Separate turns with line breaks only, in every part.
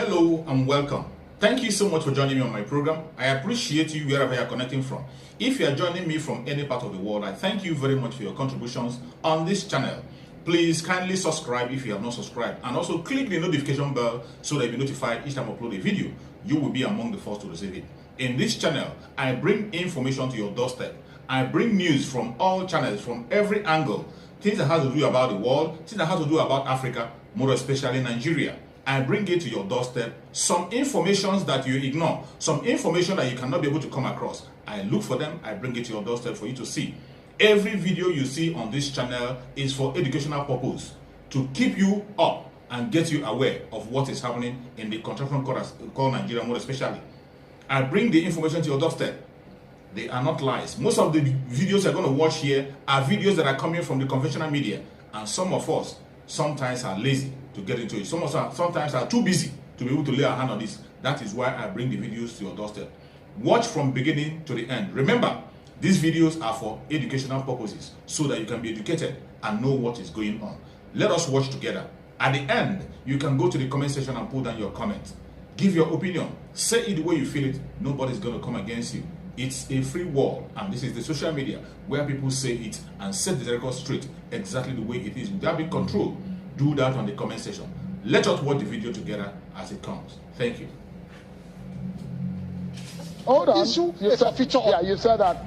Hello and welcome. Thank you so much for joining me on my program. I appreciate you wherever you are connecting from. If you are joining me from any part of the world, I thank you very much for your contributions on this channel. Please kindly subscribe if you have not subscribed, and also click the notification bell so that you'll be notified each time I upload a video. You will be among the first to receive it. In this channel, I bring information to your doorstep. I bring news from all channels, from every angle. Things that have to do about the world, things that have to do about Africa, more especially Nigeria. I bring it to your doorstep, some information that you ignore, some information that you cannot be able to come across. I look for them, I bring it to your doorstep for you to see. Every video you see on this channel is for educational purpose, to keep you up and get you aware of what is happening in the contraction called Nigeria, more especially. I bring the information to your doorstep. They are not lies. Most of the videos you're going to watch here are videos that are coming from the conventional media, and some of us sometimes are lazy to get into it. Some of us sometimes are too busy to be able to lay our hand on this. That is why I bring the videos to your doorstep. Watch from beginning to the end. Remember, these videos are for educational purposes, so that you can be educated and know what is going on. Let us watch together. At the end, you can go to the comment section and put down your comment. Give your opinion. Say it the way you feel it. Nobody's going to come against you. It's a free world, and this is the social media where people say it and set the record straight exactly the way it is without being controlled. Do that on the comment section. Let us watch the video together as it comes. Thank you.
Hold on.
It's a feature.
Yeah, you said that.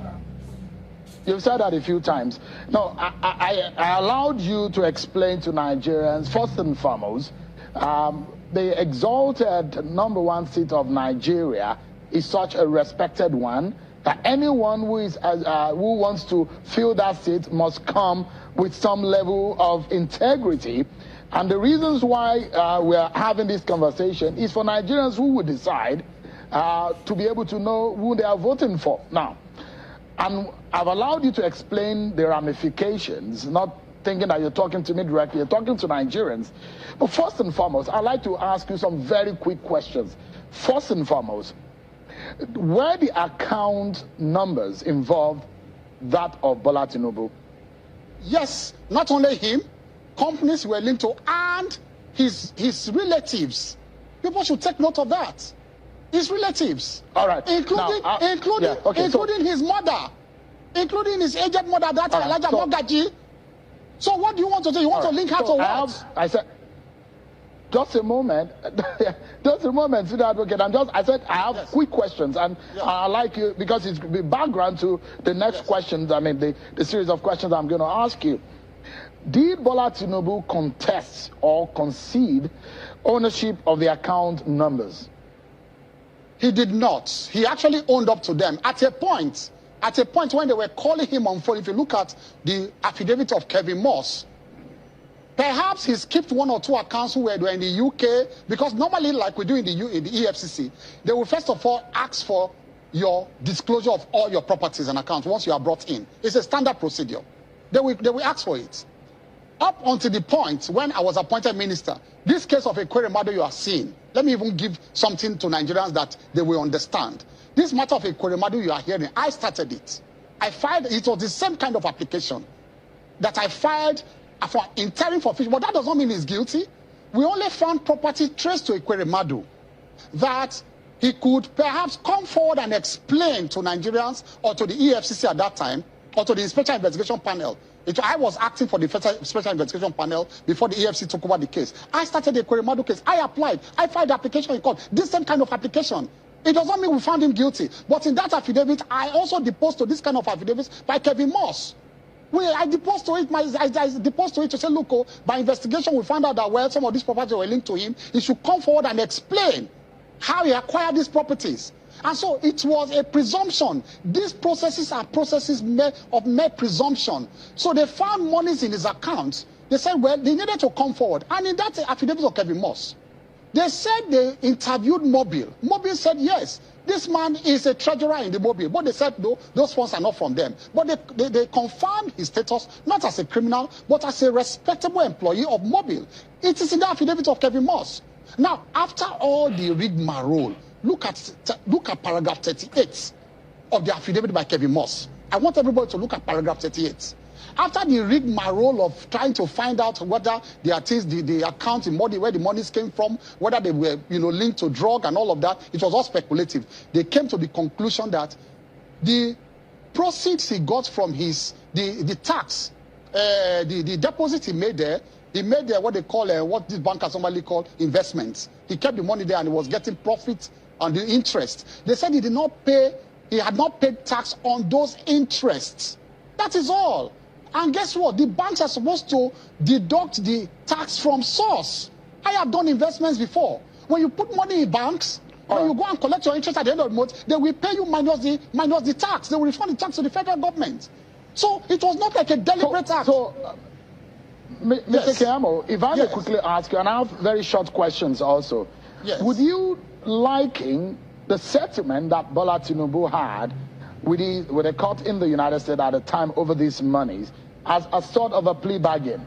You've said that a few times. No, I allowed you to explain to Nigerians, first and foremost, the exalted #1 seat of Nigeria is such a respected one that anyone who wants to fill that seat must come with some level of integrity. And the reasons why we are having this conversation is for Nigerians who will decide to be able to know who they are voting for. Now, and I've allowed you to explain the ramifications, not thinking that you're talking to me directly, you're talking to Nigerians. But first and foremost, I'd like to ask you some very quick questions. First and foremost, were the account numbers involved that of Bola Tinubu?
Yes, not only him, companies were linked to, and his relatives. People should take note of that. His relatives.
All right.
Including his mother, including his aged mother, that Elijah Mogaji. So what do you want to do? You want to link her to what?
I said, just a moment, just a moment, Senior Advocate. I said I have quick questions, and I like you because it's the background to the next questions. I mean, the series of questions I'm going to ask you. Did Bola Tinubu contest or concede ownership of the account numbers?
He did not. He actually owned up to them at a point. At a point when they were calling him on phone, if you look at the affidavit of Kevin Moss, perhaps he skipped one or two accounts who were in the UK, because normally, like we do in the EFCC, they will first of all ask for your disclosure of all your properties and accounts once you are brought in. It's a standard procedure. They will ask for it. Up until the point when I was appointed minister, this case of Ekweremadu you are seeing, let me even give something to Nigerians that they will understand. This matter of Ekweremadu you are hearing, I started it. I filed, it was the same kind of application that I filed for interim for fish, but that does not mean he's guilty. We only found property traced to Ekweremadu that he could perhaps come forward and explain to Nigerians or to the EFCC at that time, or to the Special Investigation Panel. I was acting for the Special Investigation Panel before the EFCC took over the case. I started the Ekweremadu case. I applied. I filed the application in court. This same kind of application. It does not mean we found him guilty. But in that affidavit, I also deposed to this kind of affidavits by Kevin Moss. I deposed to it. I deposed to it to say, look, by investigation, we found out that, well, some of these properties were linked to him. He should come forward and explain how he acquired these properties. And so it was a presumption. These processes are processes of mere presumption. So they found monies in his accounts. They said, well, they needed to come forward. And in that affidavit of Kevin Moss, they said they interviewed Mobile. Mobile said, yes, this man is a treasurer in the Mobile. But they said, no, those funds are not from them. But they confirmed his status, not as a criminal, but as a respectable employee of Mobile. It is in the affidavit of Kevin Moss. Now, after all the rigmarole, look at paragraph 38 of the affidavit by Kevin Moss. I want everybody to look at paragraph 38. After the rigmarole of trying to find out whether the account, the money, where the monies came from, whether they were, linked to drug and all of that, it was all speculative. They came to the conclusion that the proceeds he got from the tax, the deposit he made there what they call, what this bankers normally call investments. He kept the money there and he was getting profit on the interest. They said he had not paid tax on those interests. That is all. And guess what? The banks are supposed to deduct the tax from source. I have done investments before. When you put money in banks, when you go and collect your interest at the end of the month, they will pay you minus the tax. They will refund the tax to the federal government. So it was not like a deliberate act.
Mr. Keyamo, if I may quickly ask you, and I have very short questions also.
Yes.
Would you liken the settlement that Bola Tinubu had with a court in the United States at the time over these monies as a sort of a plea bargain?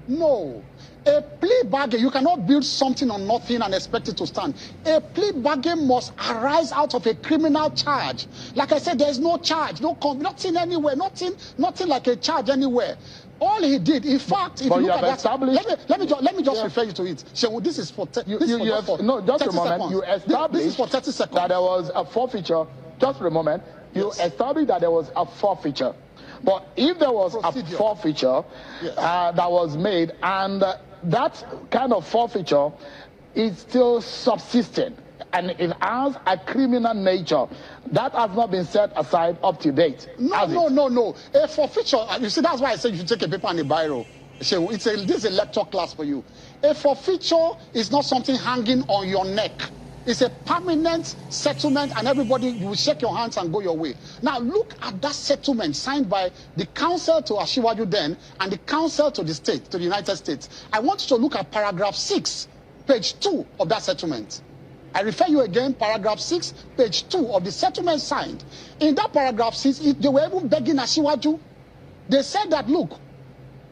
No. A plea bargain, you cannot build something on nothing and expect it to stand. A plea bargain must arise out of a criminal charge. Like I said, there is no charge, nothing anywhere, nothing like a charge anywhere. All he did, in fact, if you look at that, let me just refer you to it. So this is for just a moment. You established this is for 30 seconds. That there was a forfeiture. Just for a moment. You established that there was a forfeiture. But if there was a forfeiture that was made, and that kind of forfeiture is still subsisting, and it has a criminal nature, that has not been set aside up to date. No. A forfeiture, you see, that's why I said you should take a paper and a biro. This is a lecture class for you. A forfeiture is not something hanging on your neck. It's a permanent settlement, and everybody, you will shake your hands and go your way. Now, look at that settlement signed by the counsel to Asiwaju then and the counsel to the state, to the United States. I want you to look at paragraph 6, page 2 of that settlement. I refer you again, paragraph 6, page 2 of the settlement signed. In that paragraph 6, they were even begging Asiwaju. They said that, look,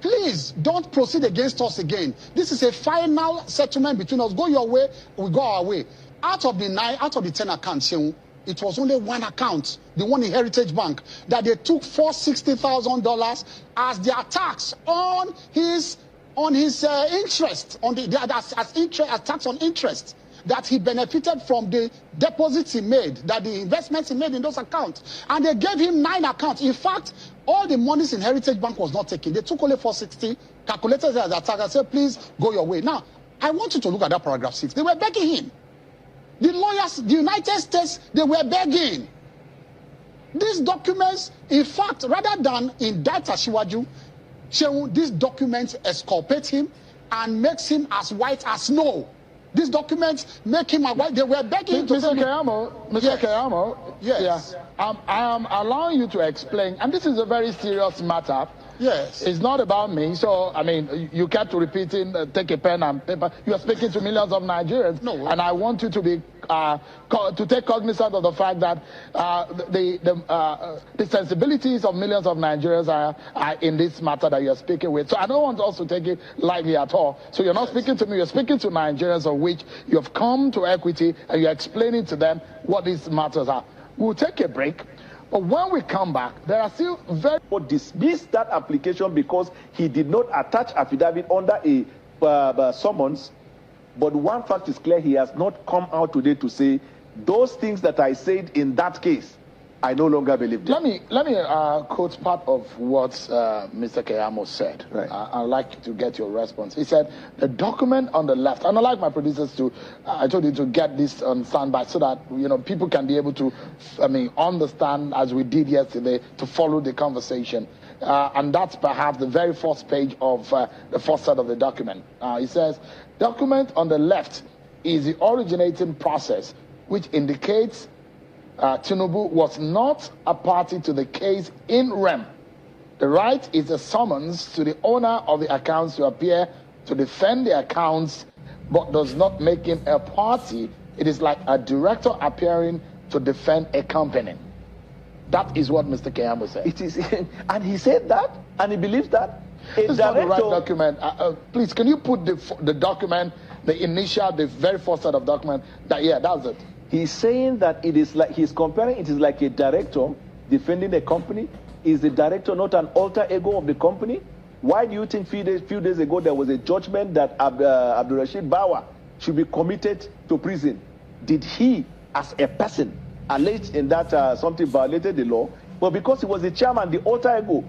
please don't proceed against us again. This is a final settlement between us. Go your way, we go our way. Out of the 10 accounts, it was only one account, the one in Heritage Bank, that they took $460,000 as their tax on his interest, as tax on interest, that he benefited from the deposits he made, that the investments he made in those accounts. And they gave him 9 accounts. In fact, all the monies in Heritage Bank was not taken. They took only 460, calculated as a tax, and said, please go your way. Now, I want you to look at that paragraph 6. They were begging him. The lawyers, the United States, they were begging. These documents, in fact, rather than indict Asiwaju, these documents exculpate him and makes him as white as snow. These documents make him a white. They were begging
Mr. Keyamo, yes. I am allowing you to explain, and this is a very serious matter.
Yes.
It's not about me. So, I mean, you kept repeating, take a pen and paper. You are speaking to millions of Nigerians.
No.
And I want you to be, to take cognizance of the fact that the sensibilities of millions of Nigerians are in this matter that you're speaking with. So I don't want us to take it lightly at all. So you're not speaking to me, you're speaking to Nigerians of which you have come to equity and you're explaining to them what these matters are. We'll take a break. But when we come back, there are still very...
dismissed that application because he did not attach affidavit under a summons. But one fact is clear, he has not come out today to say those things that I said in that case, I no longer believe them.
Let me quote part of what Mr. Keyamo said.
Right.
I'd like to get your response. He said, the document on the left, and I'd like my producers to, I told you to get this on standby so that, people can be able to, understand, as we did yesterday, to follow the conversation. And that's perhaps the very first page of the first set of the document. He says, document on the left is the originating process, which indicates Tinubu was not a party to the case in rem. The right is a summons to the owner of the accounts to appear to defend the accounts, but does not make him a party. It is like a director appearing to defend a company. That is what Mr. Keyamo said.
It is, and he said that, and he believes that.
This is not the right document. Please, can you put the document, the initial, the very first set of document? That's it.
He's saying that it is like, he's comparing it is like a director defending a company. Is the director not an alter ego of the company? Why do you think few days ago there was a judgment that Abdulrashid Bawa should be committed to prison? Did he, as a person, alleged in that something violated the law? But because he was the chairman, the alter ego,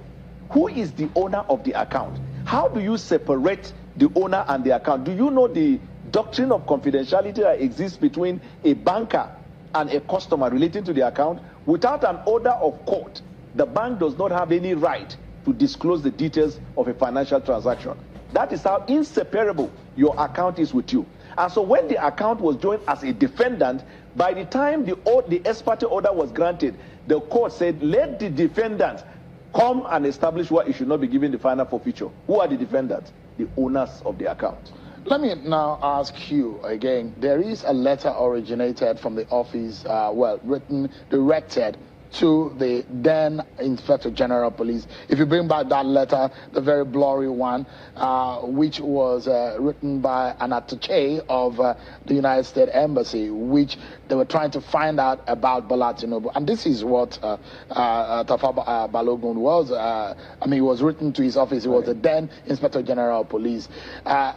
who is the owner of the account? How do you separate the owner and the account? Do you know the doctrine of confidentiality that exists between a banker and a customer relating to the account? Without an order of court, the bank does not have any right to disclose the details of a financial transaction. That is how inseparable your account is with you. And so when the account was joined as a defendant, by the time the ex parte order was granted, the court said, let the defendant come and establish why it should not be given the final forfeiture. Who are the defendants? The owners of the account.
Let me now ask you again. There is a letter originated from the office, written, directed to the then Inspector General of Police. If you bring back that letter, the very blurry one, which was written by an attaché of the United States Embassy, which they were trying to find out about Bola Tinubu. And this is what Tafa Balogun was. It was written to his office. He was the then Inspector General of Police.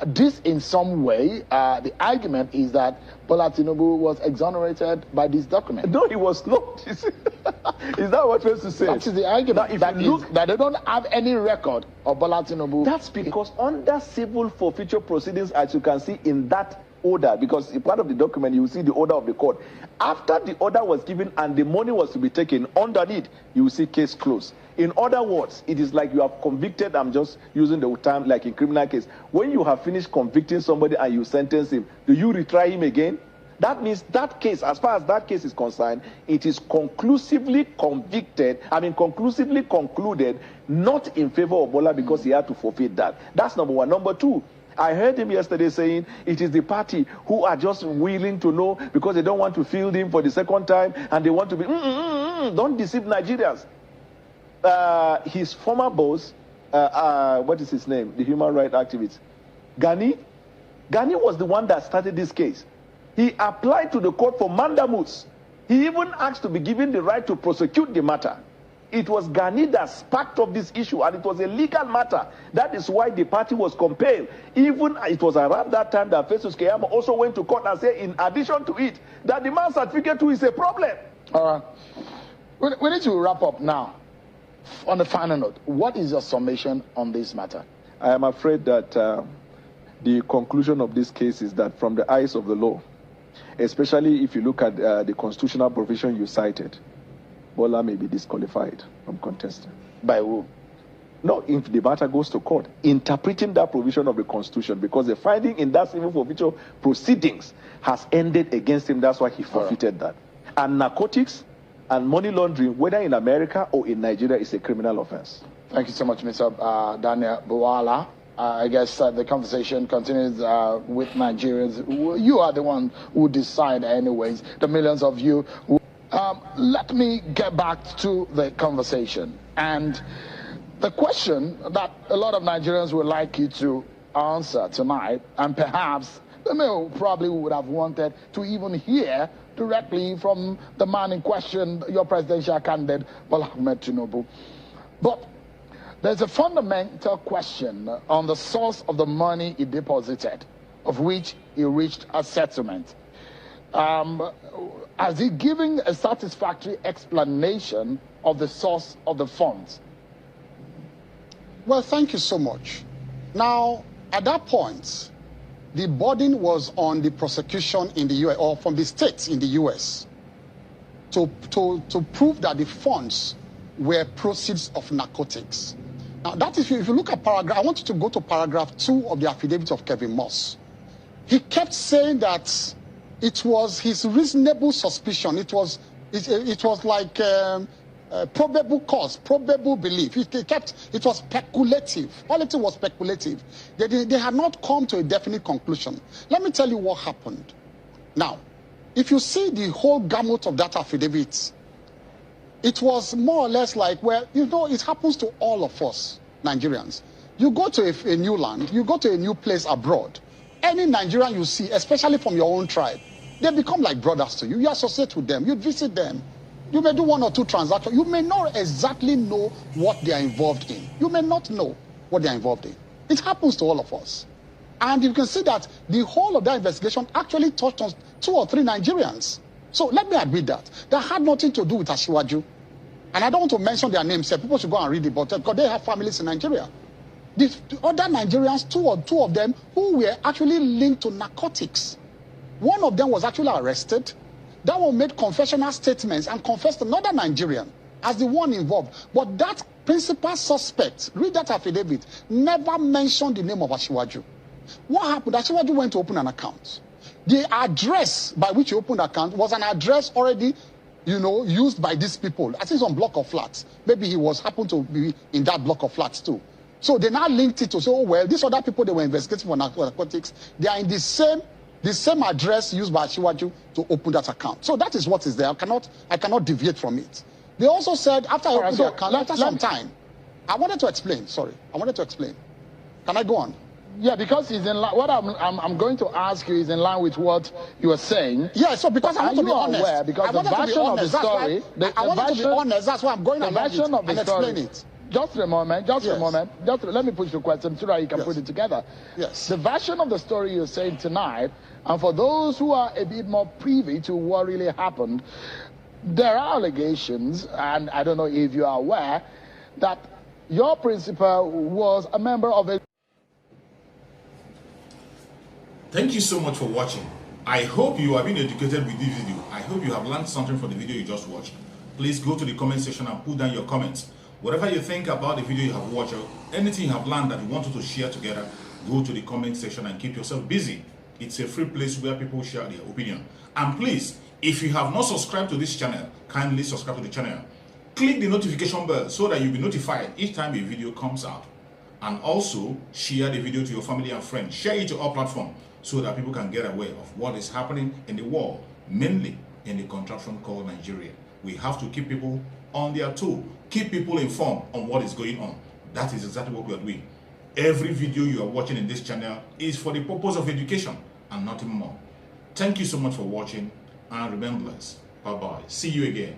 This, in some way, the argument is that Bola Tinubu was exonerated by this document.
No, he was not. Is that what you're supposed to say?
That is the argument. That they don't have any record of Bola Tinubu.
That's because under civil forfeiture proceedings, as you can see in that order, because in part of the document you will see the order of the court. After the order was given and the money was to be taken, underneath you will see case closed. In other words, it is like you have convicted. I'm just using the term like in criminal case. When you have finished convicting somebody and you sentence him, do you retry him again? That means that case, as far as that case is concerned, it is conclusively concluded, not in favor of Bola because he had to forfeit that. That's number one. Number two, I heard him yesterday saying it is the party who are just willing to know because they don't want to field him for the second time and they want to be, don't deceive Nigerians. His former boss, what is his name? The human rights activist, Gani was the one that started this case. He applied to the court for mandamus. He even asked to be given the right to prosecute the matter. It was Gani that sparked up this issue, and it was a legal matter. That is why the party was compelled. Even it was around that time that Festus Keyamo also went to court and said, in addition to it, that the man's certificate too is a problem.
All right. We need to wrap up now. On the final note, what is your summation on this matter?
I am afraid that the conclusion of this case is that from the eyes of the law, especially if you look at the constitutional provision you cited, Bola may be disqualified from contesting.
By who?
No, if the matter goes to court, interpreting that provision of the Constitution, because the finding in that civil forfeiture proceedings has ended against him. That's why he forfeited that. And narcotics and money laundering, whether in America or in Nigeria, is a criminal offense.
Thank you so much, Mr. Daniel Buwala. I guess the conversation continues with Nigerians. You are the one who decide anyways, the millions of you. Let me get back to the conversation. And the question that a lot of Nigerians would like you to answer tonight, and perhaps they probably would have wanted to even hear directly from the man in question, your presidential candidate, Bola Ahmed Tinubu. But there's a fundamental question on the source of the money he deposited, of which he reached a settlement. Has he given a satisfactory explanation of the source of the funds?
Well, thank you so much. Now, at that point, the burden was on the prosecution in the U.S., or from the states in the U.S., to prove that the funds were proceeds of narcotics. Now, that is, if you look at paragraph, I want you to go to paragraph 2 of the affidavit of Kevin Moss. He kept saying that it was his reasonable suspicion. It was like probable cause, probable belief. It was speculative. All it was speculative. They had not come to a definite conclusion. Let me tell you what happened. Now, if you see the whole gamut of that affidavit, it was more or less like, well, you know, it happens to all of us, Nigerians. You go to a new land, you go to a new place abroad. Any Nigerian you see, especially from your own tribe, they become like brothers to you. You associate with them, you visit them. You may do 1 or 2 transactions. You may not exactly know what they are involved in. You may not know what they are involved in. It happens to all of us. And you can see that the whole of that investigation actually touched on 2 or 3 Nigerians. So let me admit that. That had nothing to do with Asiwaju. And I don't want to mention their names. People should go and read it, but because they have families in Nigeria. The other Nigerians, two of them, who were actually linked to narcotics. One of them was actually arrested. That one made confessional statements and confessed another Nigerian as the one involved. But that principal suspect, read that affidavit, never mentioned the name of Asiwaju. What happened? Asiwaju went to open an account. The address by which he opened the account was an address already, used by these people. I think some block of flats. Maybe he happened to be in that block of flats too. So they now linked it to say, oh, well, these other people they were investigating for narcotics, they are in the same address used by Asiwaju to open that account. So that is what is there. I cannot deviate from it. They also said after I opened the account, after some time, I wanted to explain. Sorry, I wanted to explain. Can I go on?
Yeah, because he's in line. What I'm going to ask you is in line with what you were saying.
Yeah, so because I want to be honest.
Aware, because the version of the story,
I want to be honest. That's why I'm going along with it and explain it.
Just a moment. Let me push the question so that you can put it together.
Yes.
The version of the story you're saying tonight, and for those who are a bit more privy to what really happened, there are allegations, and I don't know if you are aware, that your principal was a member of a...
Thank you so much for watching. I hope you have been educated with this video. I hope you have learned something from the video you just watched. Please go to the comment section and put down your comments. Whatever you think about the video you have watched, or anything you have learned that you want to share together, go to the comment section and keep yourself busy. It's a free place where people share their opinion. And please, if you have not subscribed to this channel, kindly subscribe to the channel. Click the notification bell so that you'll be notified each time a video comes out. And also, share the video to your family and friends. Share it to all platforms so that people can get aware of what is happening in the world, mainly in the contraption called Nigeria. We have to keep people on their toe, keep people informed on what is going on. That is exactly what we are doing. Every video you are watching in this channel is for the purpose of education and nothing more. Thank you so much for watching, and remember, bye-bye. See you again.